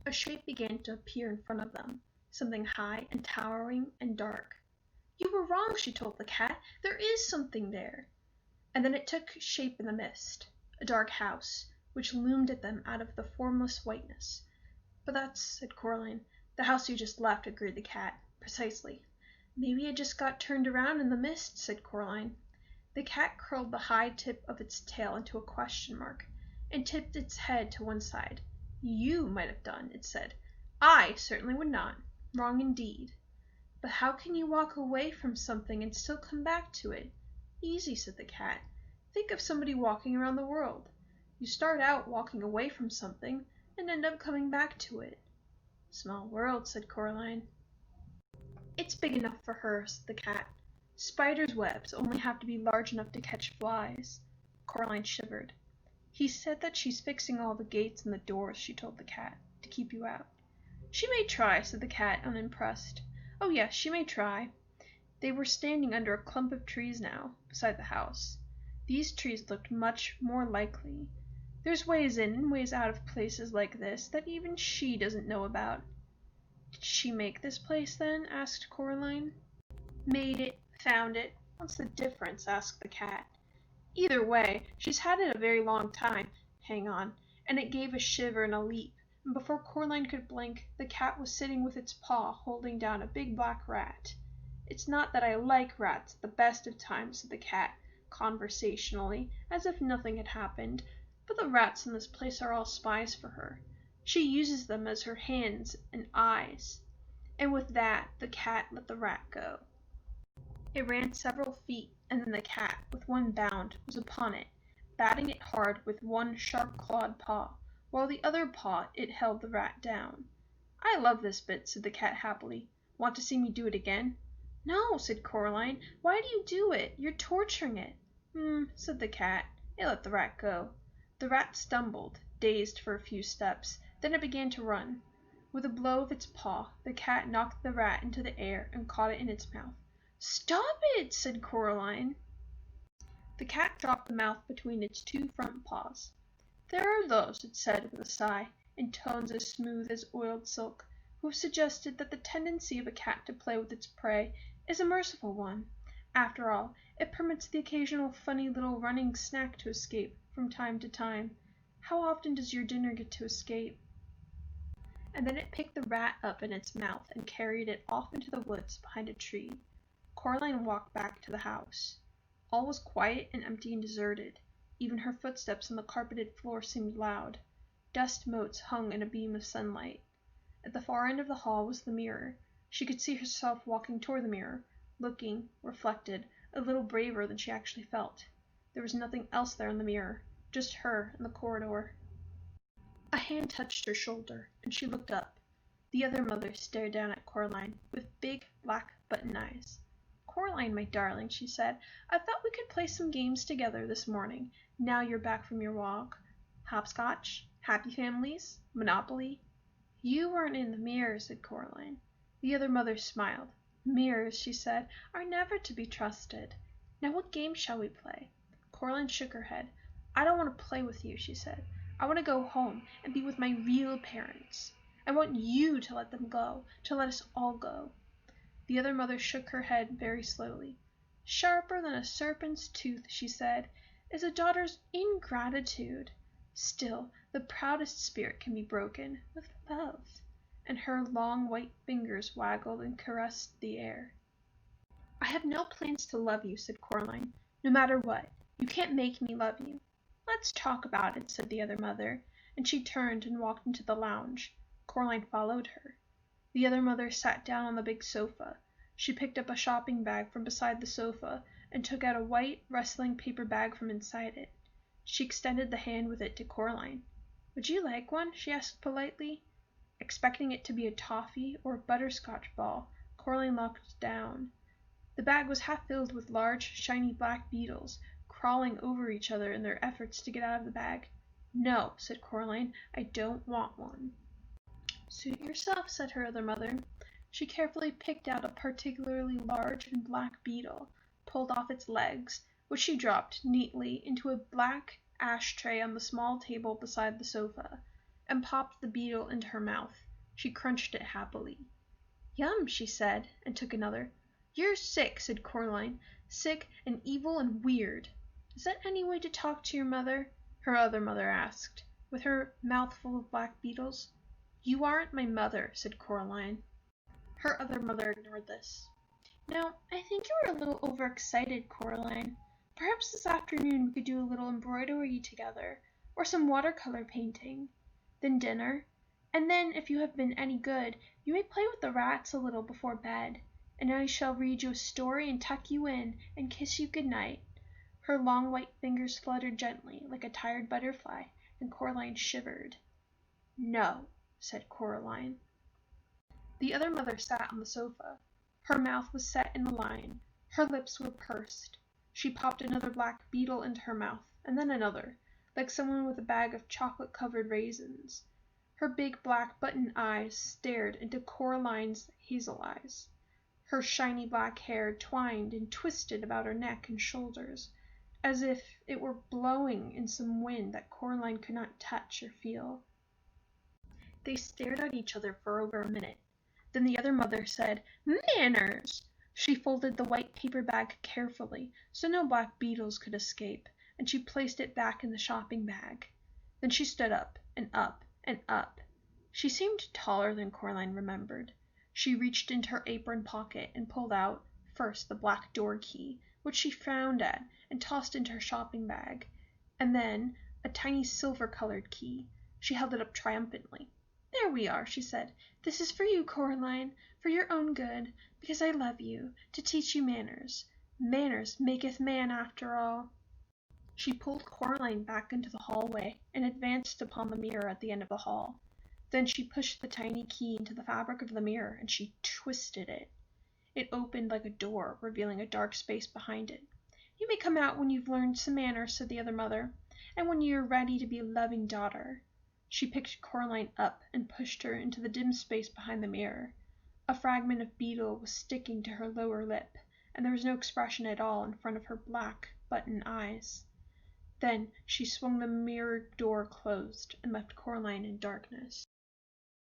A shape began to appear in front of them, something high and towering and dark. "You were wrong," she told the cat. "There is something there." And then it took shape in the mist, a dark house, which loomed at them out of the formless whiteness. "But that's," said Coraline. "The house you just left," agreed the cat. "Precisely." "Maybe it just got turned around in the mist," said Coraline. The cat curled the high tip of its tail into a question mark, and tipped its head to one side. "You might have done," it said. "I certainly would not. Wrong indeed." "But how can you walk away from something and still come back to it?" "Easy," said the cat. "Think of somebody walking around the world. You start out walking away from something and end up coming back to it." "Small world," said Coraline. "It's big enough for her," said the cat. "Spiders' webs only have to be large enough to catch flies." Coraline shivered. "He said that she's fixing all the gates and the doors," she told the cat, "to keep you out." "She may try," said the cat, unimpressed. "Oh yes, she may try." They were standing under a clump of trees now, beside the house. These trees looked much more likely. "There's ways in and ways out of places like this that even she doesn't know about." "Did she make this place, then?" asked Coraline. "Made it, found it. What's the difference?" asked the cat. "Either way, she's had it a very long time. Hang on." And it gave a shiver and a leap, and before Coraline could blink, the cat was sitting with its paw holding down a big black rat. "It's not that I like rats at the best of times," said the cat, conversationally, as if nothing had happened, "but the rats in this place are all spies for her. She uses them as her hands and eyes." And with that the cat let the rat go. It ran several feet, and then the cat, with one bound, was upon it, batting it hard with one sharp-clawed paw, while the other paw it held the rat down. "I love this bit," said the cat happily. "Want to see me do it again?" "No," said Coraline. "Why do you do it? You're torturing it." Said the cat. It let the rat go. The rat stumbled, dazed for a few steps, then it began to run. With a blow of its paw, the cat knocked the rat into the air and caught it in its mouth. "Stop it!" said Coraline. The cat dropped the mouth between its two front paws. "There are those," it said with a sigh, in tones as smooth as oiled silk, "who have suggested that the tendency of a cat to play with its prey is a merciful one. After all, it permits the occasional funny little running snack to escape, from time to time. How often does your dinner get to escape?" And then it picked the rat up in its mouth and carried it off into the woods behind a tree. Coraline walked back to the house. All was quiet and empty and deserted. Even her footsteps on the carpeted floor seemed loud. Dust motes hung in a beam of sunlight. At the far end of the hall was the mirror. She could see herself walking toward the mirror, looking, reflected, a little braver than she actually felt. There was nothing else there in the mirror, just her and the corridor. A hand touched her shoulder, and she looked up. The other mother stared down at Coraline with big black button eyes. "Coraline, my darling," she said, "I thought we could play some games together this morning, now you're back from your walk. Hopscotch, Happy Families, Monopoly." "You weren't in the mirror," said Coraline. The other mother smiled. "Mirrors," she said, "are never to be trusted. Now what game shall we play?" Coraline shook her head. "I don't want to play with you," she said. "I want to go home and be with my real parents. I want you to let them go, to let us all go." The other mother shook her head very slowly. "Sharper than a serpent's tooth," she said, "is a daughter's ingratitude. Still, the proudest spirit can be broken with love." And her long white fingers waggled and caressed the air. "I have no plans to love you," said Coraline, "no matter what. You can't make me love you." "Let's talk about it," said the other mother, and she turned and walked into the lounge. Coraline followed her. The other mother sat down on the big sofa. She picked up a shopping bag from beside the sofa and took out a white rustling paper bag from inside it. She extended the hand with it to Coraline. "Would you like one?" she asked politely. Expecting it to be a toffee or a butterscotch ball, Coraline looked down. The bag was half filled with large, shiny black beetles, crawling over each other in their efforts to get out of the bag. "No," said Coraline, "I don't want one." "Suit yourself," said her other mother. She carefully picked out a particularly large and black beetle, pulled off its legs, which she dropped neatly into a black ash tray on the small table beside the sofa. and popped the beetle into her mouth. She crunched it happily. "Yum," she said, and took another. "You're sick," said Coraline. "Sick and evil and weird." "Is that any way to talk to your mother?" her other mother asked, with her mouth full of black beetles. "You aren't my mother," said Coraline. Her other mother ignored this. "Now, I think you are a little overexcited, Coraline. Perhaps this afternoon we could do a little embroidery together, or some watercolor painting. Then dinner. And then, if you have been any good, you may play with the rats a little before bed, and I shall read you a story and tuck you in and kiss you good night." Her long white fingers fluttered gently, like a tired butterfly, and Coraline shivered. "No," said Coraline. The other mother sat on the sofa. Her mouth was set in a line. Her lips were pursed. She popped another black beetle into her mouth, and then another, like someone with a bag of chocolate-covered raisins. Her big black button eyes stared into Coraline's hazel eyes. Her shiny black hair twined and twisted about her neck and shoulders, as if it were blowing in some wind that Coraline could not touch or feel. They stared at each other for over a minute. Then the other mother said, "Manners!" She folded the white paper bag carefully, so no black beetles could escape, and she placed it back in the shopping bag. Then she stood up, and up, and up. She seemed taller than Coraline remembered. She reached into her apron pocket and pulled out, first the black door key, which she frowned at and tossed into her shopping bag, and then a tiny silver-colored key. She held it up triumphantly. "There we are," she said. "This is for you, Coraline, for your own good, because I love you, to teach you manners. Manners maketh man, after all." She pulled Coraline back into the hallway and advanced upon the mirror at the end of the hall. Then she pushed the tiny key into the fabric of the mirror, and she twisted it. It opened like a door, revealing a dark space behind it. "You may come out when you've learned some manners," said the other mother, "and when you are ready to be a loving daughter." She picked Coraline up and pushed her into the dim space behind the mirror. A fragment of beetle was sticking to her lower lip, and there was no expression at all in front of her black button eyes. Then she swung the mirror door closed and left Coraline in darkness.